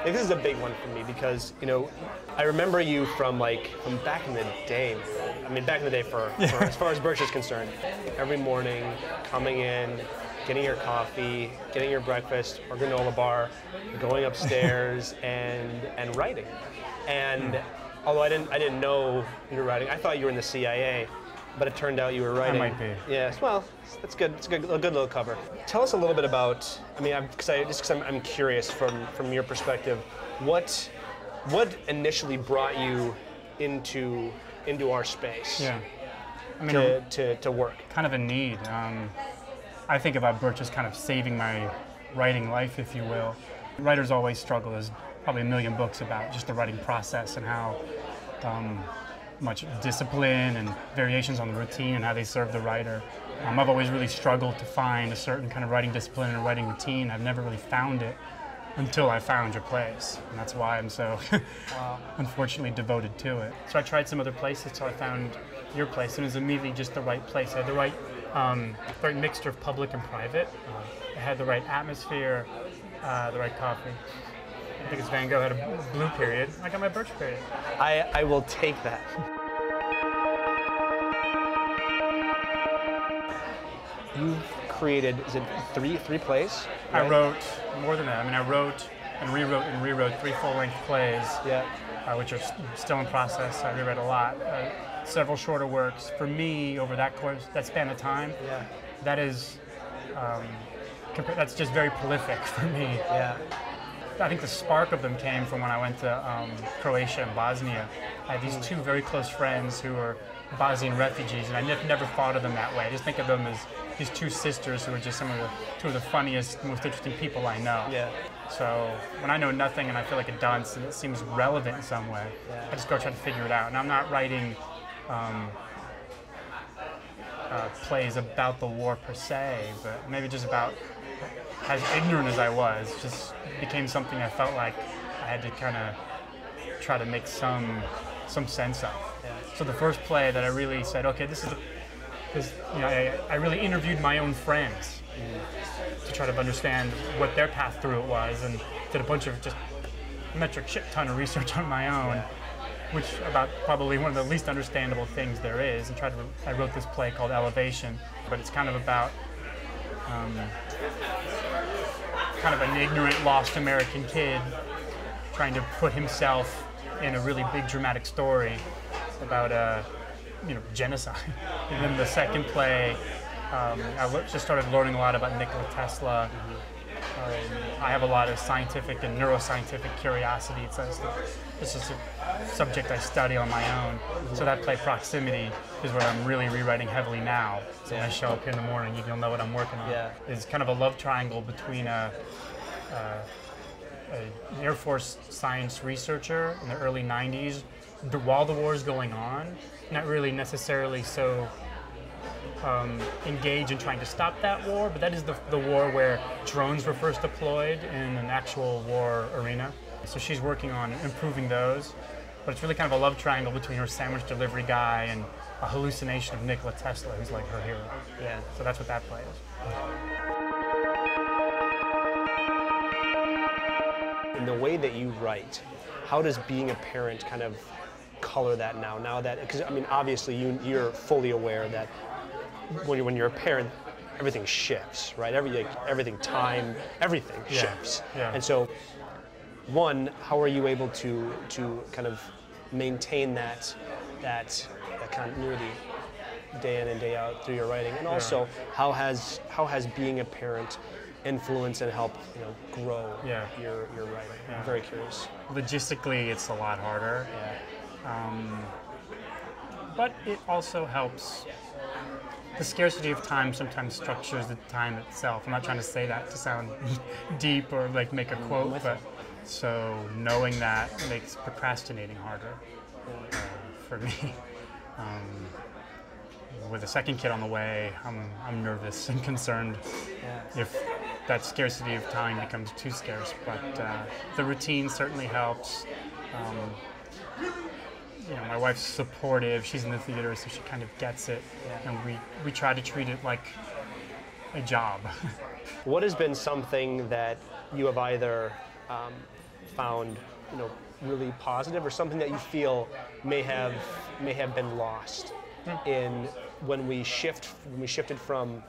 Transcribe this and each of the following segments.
This is a big one for me because, you know, I remember you from back in the day. I mean, back in the day for as far as Birch is concerned. Every morning, coming in, getting your coffee, getting your breakfast or granola bar, going upstairs and writing. And although I didn't know you were writing, I thought you were in the CIA. But it turned out you were writing. I might be. Yes, well, that's good. It's a good little cover. Tell us a little bit about. I mean, I'm curious from your perspective, what initially brought you into our space? Yeah, I mean, to work. Kind of a need. I think about Birch as kind of saving my writing life, if you will. Writers always struggle. There's probably a million books about just the writing process and how. Much discipline and variations on the routine and how they serve the writer. I've always really struggled to find a certain kind of writing discipline and writing routine. I've never really found it until I found your place, and that's why I'm so unfortunately devoted to it. So I tried some other places till I found your place, and it was immediately just the right place. It had the right mixture of public and private. It had the right atmosphere, the right coffee. I think it's Van Gogh had a blue period. I got my Birch period. I will take that. You've created, is it three plays? Right? I wrote more than that. I mean, I wrote and rewrote 3 full-length plays, which are still in process. I reread a lot. Several shorter works. For me, over that span of time, that is, that's just very prolific for me. Yeah. I think the spark of them came from when I went to Croatia and Bosnia. I had these 2 very close friends who were Bosnian refugees, and I never thought of them that way. I just think of them as these 2 sisters who are just 2 of the funniest, most interesting people I know. Yeah. So when I know nothing and I feel like a dunce and it seems relevant in some way, I just go try to figure it out. And I'm not writing plays about the war per se, but maybe just about, as ignorant as I was, just became something I felt like I had to kind of try to make some sense of. Yeah. So the first play that I really said, okay, this is, you know, I really interviewed my own friends to try to understand what their path through it was, and did a bunch of just metric shit ton of research on my own, which about probably one of the least understandable things there is. And I wrote this play called Elevation, but it's kind of about kind of an ignorant, lost American kid trying to put himself in a really big dramatic story about genocide. And then the second play, I just started learning a lot about Nikola Tesla. I have a lot of scientific and neuroscientific curiosity. This is a subject I study on my own. So that play, Proximity, is what I'm really rewriting heavily now. So when I show up here in the morning, you'll know what I'm working on. Yeah. It's kind of a love triangle between an Air Force science researcher in the early 90s, while the war is going on, not really necessarily so engaged in trying to stop that war, but that is the war where drones were first deployed in an actual war arena. So she's working on improving those, but it's really kind of a love triangle between her sandwich delivery guy and a hallucination of Nikola Tesla, who's like her hero. Yeah. So that's what that play is. In the way that you write, how does being a parent kind of color that now? Now that, because I mean, obviously you're fully aware that when you're a parent, everything shifts, right? Everything shifts. Yeah. And so, one, how are you able to kind of maintain that continuity day in and day out through your writing? And also, how has being a parent influence and help grow your writing? Yeah. I'm very curious. Logistically, it's a lot harder. But it also helps. The scarcity of time sometimes structures the time itself. I'm not trying to say that to sound deep or like make a quote, but so knowing that makes procrastinating harder for me. with a second kid on the way, I'm nervous and concerned if that scarcity of time becomes too scarce. But the routine certainly helps. You know, my wife's supportive. She's in the theater, so she kind of gets it. And we try to treat it like a job. What has been something that you have either found, you know, really positive, or something that you feel may have been lost in when we shifted from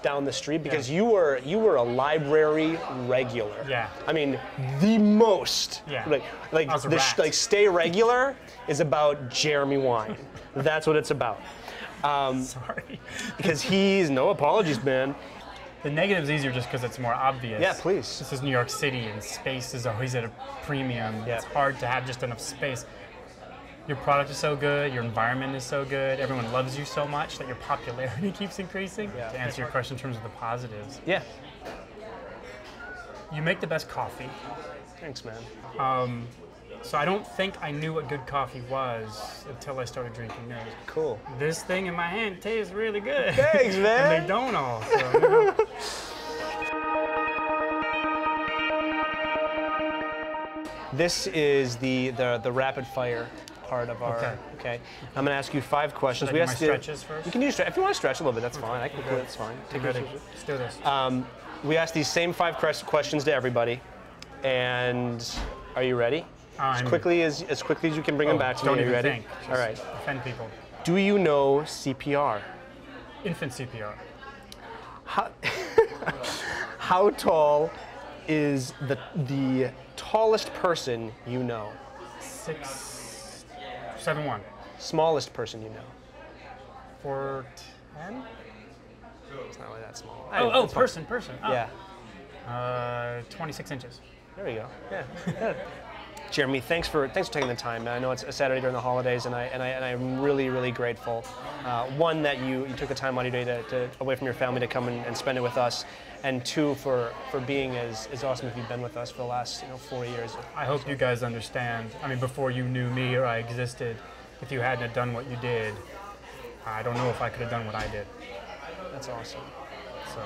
down the street? Because you were a library regular. Yeah. I mean, the most. Yeah. Like Stay Regular is about Jeremy Wine. That's what it's about. Sorry. Because no apologies, man. The negative's easier just because it's more obvious. Yeah, please. This is New York City, and space is always at a premium. Yeah. It's hard to have just enough space. Your product is so good, your environment is so good, everyone loves you so much that your popularity keeps increasing. Yeah. To answer your question in terms of the positives. Yeah. You make the best coffee. Thanks, man. So I don't think I knew what good coffee was until I started drinking yours. Cool. This thing in my hand tastes really good. Thanks, man. And they don't all. So, you know. This is the rapid fire part of our. Okay. I'm going to ask you 5 questions. Should I do my stretches first? You can do if you want to stretch a little bit. That's fine. I can do it. That's fine. Take ready. Let's do this. We ask these same 5 questions to everybody, and are you ready? As quickly as you can bring them back to me. Don't Are you even ready? think. All right. Offend people. Do you know CPR? Infant CPR. How tall is the tallest person you know? 6'7" Smallest person you know? 4'10". It's not really that small. Person. Oh. Yeah. 26 inches. There we go. Yeah. Good. Jeremy, thanks for taking the time, man. I know it's a Saturday during the holidays, and I'm really, really grateful. One, that you took the time out of your day to away from your family to come and spend it with us, and 2, for being as awesome as you've been with us for the last 4 years. I hope you guys understand. I mean, before you knew me or I existed, if you hadn't have done what you did, I don't know if I could have done what I did. That's awesome. So,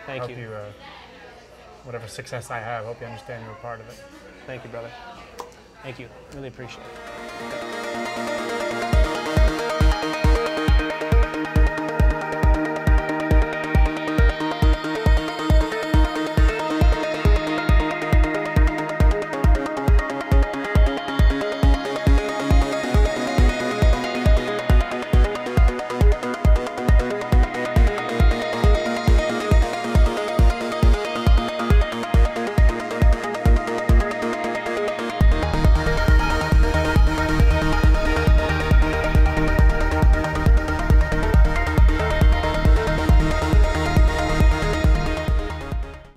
Thank you. Whatever success I have, hope you understand you're a part of it. Thank you, brother. Thank you. Really appreciate it.